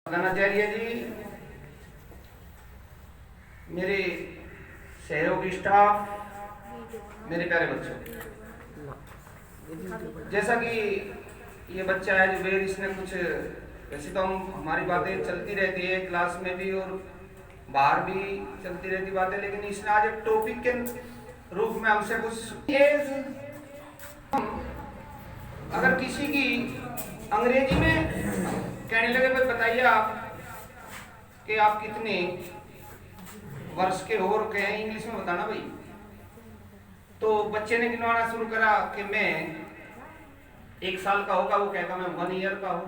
आचार्य जी, मेरे सहयोगी स्टाफ, मेरे प्यारे बच्चों, जैसा कि ये बच्चा है जुबेर, इसने कुछ, वैसे तो हमारी बातें चलती रहती है क्लास में भी और बाहर भी चलती रहती बातें, लेकिन इसने आज एक टॉपिक के रूप में हमसे कुछ अगर किसी की अंग्रेजी में कहने लगे भाई बताइए आप कि आप कितने वर्ष के हो और कहे इंग्लिश में बताना भाई, तो बच्चे ने गिनवाना शुरू करा कि मैं 1 साल का होगा वो कहेगा मैं 1 ईयर का हूँ,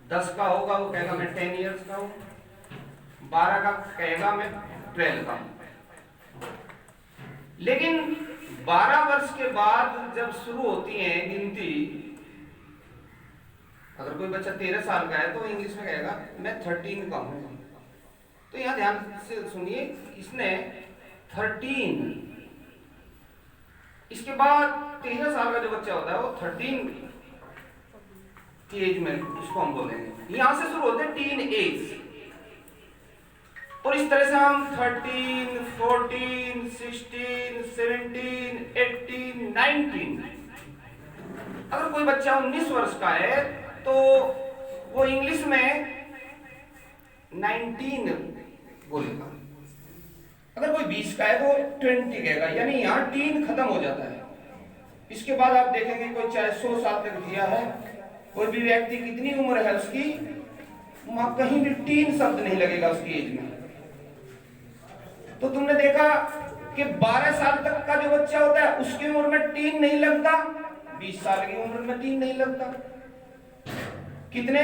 10 का होगा वो कहेगा मैं 10 ईयर्स का हूँ, 12 का कहेगा मैं 12 का हूँ। लेकिन 12 वर्ष के बाद जब शुरू होती है गिनती, अगर कोई बच्चा 13 साल का है तो इंग्लिश में कहेगा मैं 13 का हूँ। तो यहाँ ध्यान से सुनिए, इसने 13, इसके बाद 13 साल का जो बच्चा होता है वो 13 की एज में उसको हम बोलेंगे। यहां से शुरू होते हैं टीन एज, और इस तरह से हम 13, 14, 16, 17, 18, 19, अगर कोई बच्चा 19 वर्ष का है तो वो इंग्लिश में 19 बोलेगा, अगर कोई 20 का है तो 20 कहेगा, यानी यहाँ टीन खत्म हो जाता है। इसके बाद आप देखेंगे कोई चाहे 100 साल तक जिया है, कोई भी व्यक्ति कितनी उम्र है उसकी, वहां कहीं भी टीन शब्द नहीं लगेगा उसकी एज में। तो तुमने देखा कि 12 साल तक का जो बच्चा होता है उसकी उम्र में टीन नहीं लगता, 20 साल की उम्र में टीन नहीं लगता। कितने?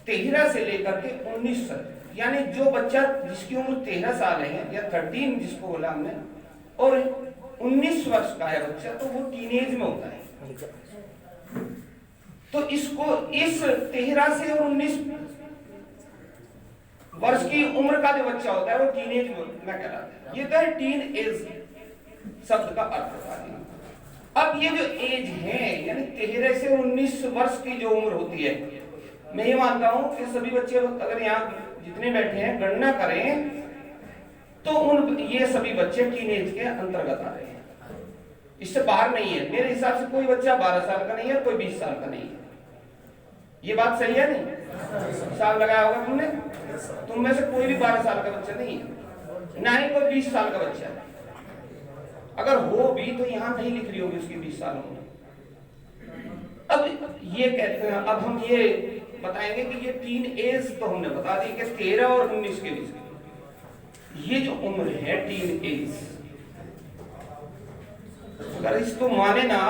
13 से लेकर के 19 तक, यानी जो बच्चा जिसकी उम्र 13 साल है या 13 जिसको बोला हमने, और 19 वर्ष का है बच्चा, तो वो टीनेज में होता है। तो इसको इस 13 से और 19 वर्ष की उम्र का जो बच्चा होता है वो टीनेज में कहलाता है। ये तो है टीन एज शब्द का अर्थ होता है। अब ये जो एज है यानी 13 से 19 वर्ष की जो उम्र होती है, मैं ये मानता हूं कि सभी बच्चे अगर यहाँ जितने बैठे हैं गणना करें तो ये सभी बच्चे टीनेज के अंतर्गत आ रहे हैं, इससे बाहर नहीं है। मेरे हिसाब से कोई बच्चा 12 साल का नहीं है और कोई 20 साल का नहीं है। ये बात सही है नहीं? साल लगाया होगा तुमने, तुम में से कोई भी 12 साल का बच्चा नहीं है, ना ही कोई 20 साल का बच्चा है। अगर हो भी तो यहाँ नहीं लिख रही होगी उसकी 20 साल उम्र। अब ये कहते हैं, अब हम ये बताएंगे कि ये 3 एज तो हमने बता दी कि 13 और 19 के बीच ये जो उम्र है 3 एज, अगर इसको माने ना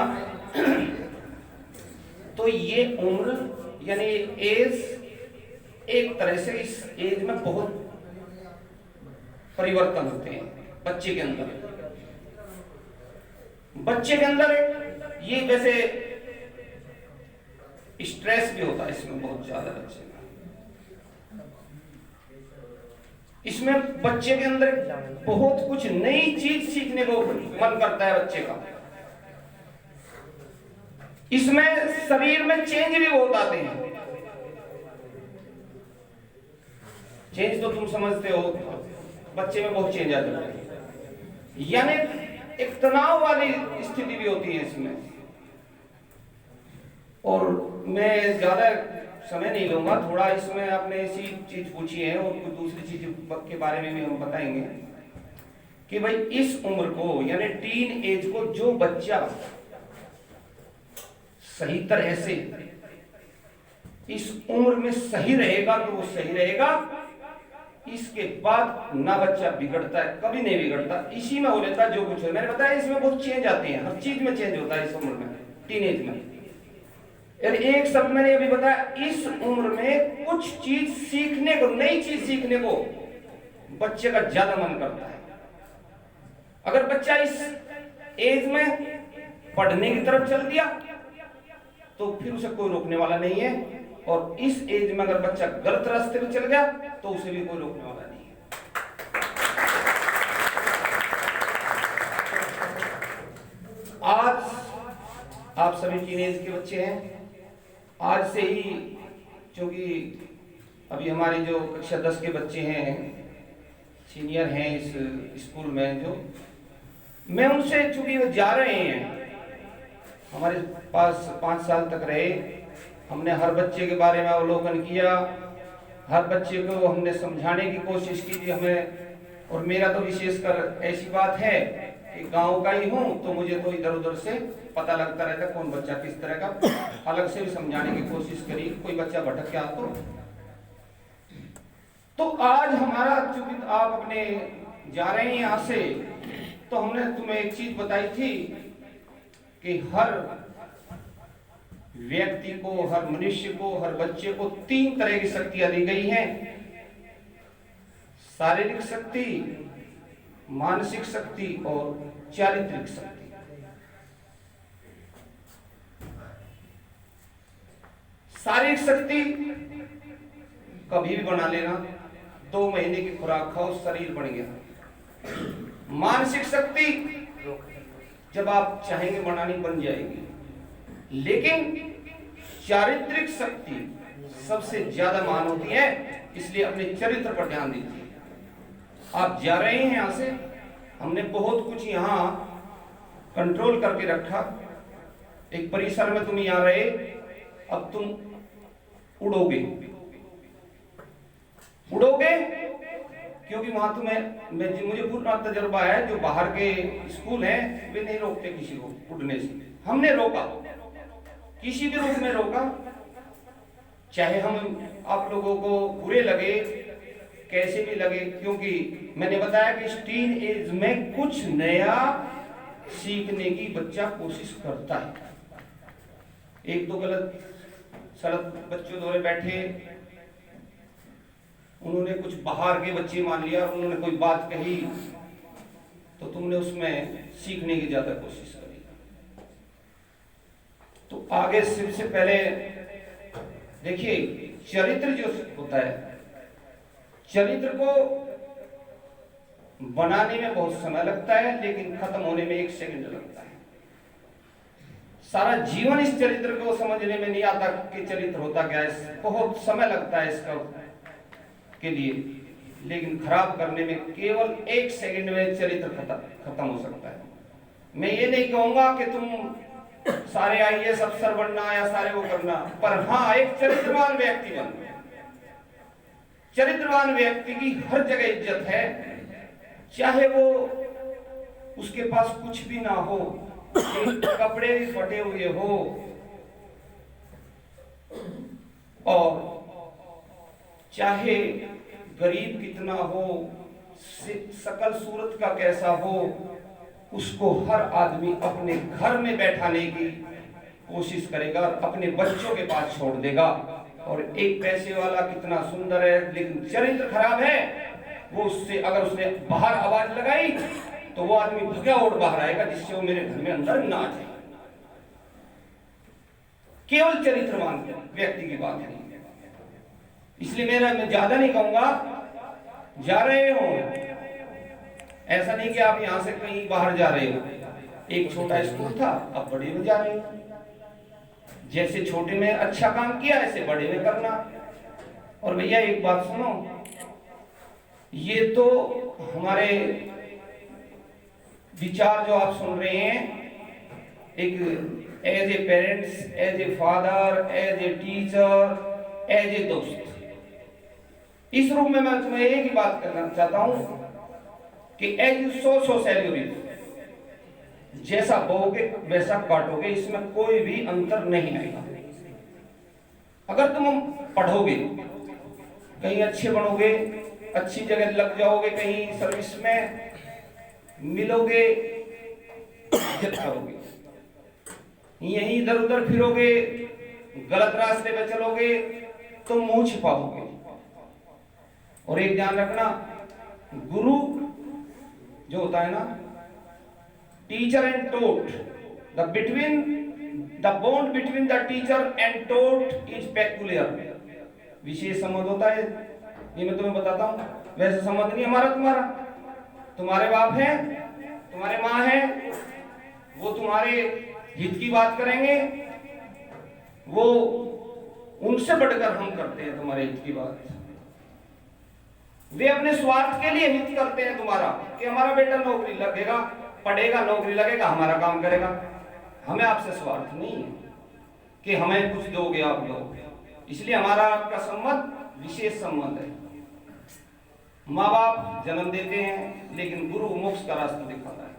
तो ये उम्र यानी एज एक तरह से इस एज में बहुत परिवर्तन होते हैं बच्चे के अंदर। बच्चे के अंदर ये वैसे स्ट्रेस भी होता है इसमें बहुत ज्यादा बच्चे में, इसमें बच्चे के अंदर बहुत कुछ नई चीज सीखने को मन करता है बच्चे का। इसमें शरीर में चेंज भी बहुत आते हैं। चेंज तो तुम समझते हो, बच्चे में बहुत चेंज आ जाता है, यानी एक तनाव वाली स्थिति भी होती है इसमें। और मैं ज्यादा समय नहीं लूंगा, थोड़ा इसमें आपने ऐसी चीज पूछी है और कुछ दूसरी चीज के बारे में भी हम बताएंगे कि भाई इस उम्र को यानी टीन एज को जो बच्चा सही तरह से इस उम्र में सही रहेगा तो वो सही रहेगा, इसके बाद ना बच्चा बिगड़ता है, कभी नहीं बिगड़ता, इसी में हो लेता जो कुछ है। मैंने बताया इसमें बहुत चेंज आते हैं, हर चीज में चेंज होता है इस उम्र में, टीनेज में। यानी एक शब्द मैंने अभी बताया, इस उम्र में कुछ चीज सीखने को, नई चीज सीखने को बच्चे का ज्यादा मन करता है। अगर बच्चा इस एज में पढ़ने की तरफ चल दिया तो फिर उसे कोई रोकने वाला नहीं है, और इस एज में अगर बच्चा गलत रास्ते पे चल गया तो उसे भी कोई रोकने वाला नहीं है। आज आप सभी टीनेज के बच्चे हैं, आज से ही क्योंकि अभी हमारे जो कक्षा 10 के बच्चे हैं, सीनियर हैं इस स्कूल में, जो मैं उनसे, चूंकि वो जा रहे हैं, हमारे पास 5 साल तक रहे, हमने हर बच्चे के बारे में अवलोकन किया, हर बच्चे को हमने समझाने की कोशिश की थी हमें। और मेरा तो विशेषकर ऐसी बात है कि गांव का ही हूँ, तो मुझे तो इधर उधर से पता लगता रहता कौन बच्चा किस तरह का। अलग से भी समझाने की कोशिश करी, कोई बच्चा भटक गया तो आज हमारा, चूंकि आप अपने जा रहे हैं यहाँ से, तो हमने तुम्हें एक चीज बताई थी कि हर व्यक्ति को, हर मनुष्य को, हर बच्चे को 3 तरह की शक्तियां दी गई हैं। शारीरिक शक्ति, मानसिक शक्ति और चारित्रिक शक्ति। शारीरिक शक्ति कभी भी बना लेना, 2 महीने की खुराक खाओ, शरीर बन गया। मानसिक शक्ति जब आप चाहेंगे बनानी, बन जाएगी। लेकिन चारित्रिक शक्ति सबसे ज्यादा मान होती है, इसलिए अपने चरित्र पर ध्यान दीजिए। आप जा रहे हैं यहाँ से, हमने बहुत कुछ यहाँ कंट्रोल करके रखा। एक परिसर में तुम यहाँ रहे, अब तुम उड़ोगे क्योंकि वहां तुम्हें, मुझे पूरा तजुर्बा है, जो बाहर के स्कूल हैं वे नहीं रोकते किसी को उड़ने से। हमने रोका, किसी भी रूप में रोका, चाहे हम आप लोगों को बुरे लगे, कैसे भी लगे, क्योंकि मैंने बताया कि इस टीन एज में कुछ नया सीखने की बच्चा कोशिश करता है। एक तो गलत सड़क बच्चों दौरे बैठे, उन्होंने कुछ बाहर के बच्चे मान लिया, उन्होंने कोई बात कही तो तुमने उसमें सीखने की ज्यादा कोशिश करी। तो आगे सबसे पहले देखिए, चरित्र जो होता है, चरित्र को बनाने में बहुत समय लगता है, लेकिन खत्म होने में 1 सेकंड लगता है। सारा जीवन इस चरित्र को समझने में नहीं आता कि चरित्र होता क्या है, बहुत समय लगता है इसका के लिए, लेकिन खराब करने में केवल 1 सेकंड में चरित्र खत्म हो सकता है। मैं ये नहीं कहूंगा कि तुम सारे आईएएस अफसर बनना या सारे वो करना, पर हाँ, एक चरित्रवान व्यक्ति बनना। चरित्रवान व्यक्ति की हर जगह इज्जत है, चाहे वो उसके पास कुछ भी ना हो, कपड़े भी फटे हुए हो, और चाहे गरीब कितना हो, शकल सूरत का कैसा हो, उसको हर आदमी अपने घर में बैठाने की कोशिश करेगा और अपने बच्चों के पास छोड़ देगा। और एक पैसे वाला कितना सुंदर है, लेकिन चरित्र खराब है, वो उससे, अगर उसने बाहर आवाज लगाई तो वो आदमी भगा उड़ बाहर आएगा, जिससे वो मेरे घर में अंदर ना जाए। केवल चरित्रवान व्यक्ति की बात है। इसलिए मैं ज्यादा नहीं कहूंगा, जा रहे हो, ऐसा नहीं कि आप यहां से कहीं बाहर जा रहे हो। एक छोटा स्कूल था, अब बड़े में जा रहे हो। जैसे छोटे में अच्छा काम किया, ऐसे बड़े में करना। और भैया एक बात सुनो, ये तो हमारे विचार जो आप सुन रहे हैं, एक as a parents, as a father, as a teacher, as a दोस्त, इस रूप में मैं तुम्हें एक ही बात करना चाहता हूं कि as you so shall you reap. जैसा बोओगे वैसा काटोगे, इसमें कोई भी अंतर नहीं आएगा। अगर तुम पढ़ोगे, कहीं अच्छे बनोगे, अच्छी जगह लग जाओगे, कहीं सर्विस में मिलोगे, इज्जत करोगे, यहीं इधर उधर फिरोगे, गलत रास्ते पे चलोगे तो मुंह छिपाओगे। और एक ध्यान रखना, गुरु जो होता है ना, teacher and taught, the bond between the teacher and taught is peculiar. विशेष संबंध होता है, ये मैं तुम्हें बताता हूं। वैसे संबंध नहीं हमारा तुम्हारा। तुम्हारे बाप है, तुम्हारे माँ है, वो तुम्हारे हित की बात करेंगे, वो उनसे बढ़कर हम करते हैं तुम्हारे हित की बात। वे अपने स्वार्थ के लिए हित करते हैं तुम्हारा, कि हमारा बेटा नौकरी लगेगा, पढ़ेगा, नौकरी लगेगा, हमारा काम करेगा। हमें आपसे स्वार्थ नहीं है कि हमें कुछ दोगे आप लोग, इसलिए हमारा आपका संबंध विशेष संबंध है। माँ बाप जन्म देते हैं, लेकिन गुरु मोक्ष का रास्ता दिखाता है।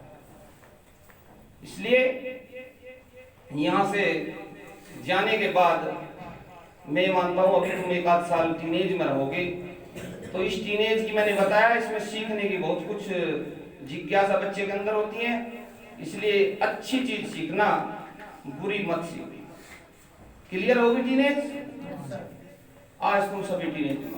इसलिए यहां से जाने के बाद मैं मानता हूं अभी तुम 1 आध साल टीनेज में रहोगे, तो इस टीनेज की मैंने बताया, इसमें सीखने की बहुत कुछ जिज्ञासा बच्चे के अंदर होती है। इसलिए अच्छी चीज सीखना, बुरी मत सीखना। क्लियर होगी टीनेज? आज तुम सभी टीनेज में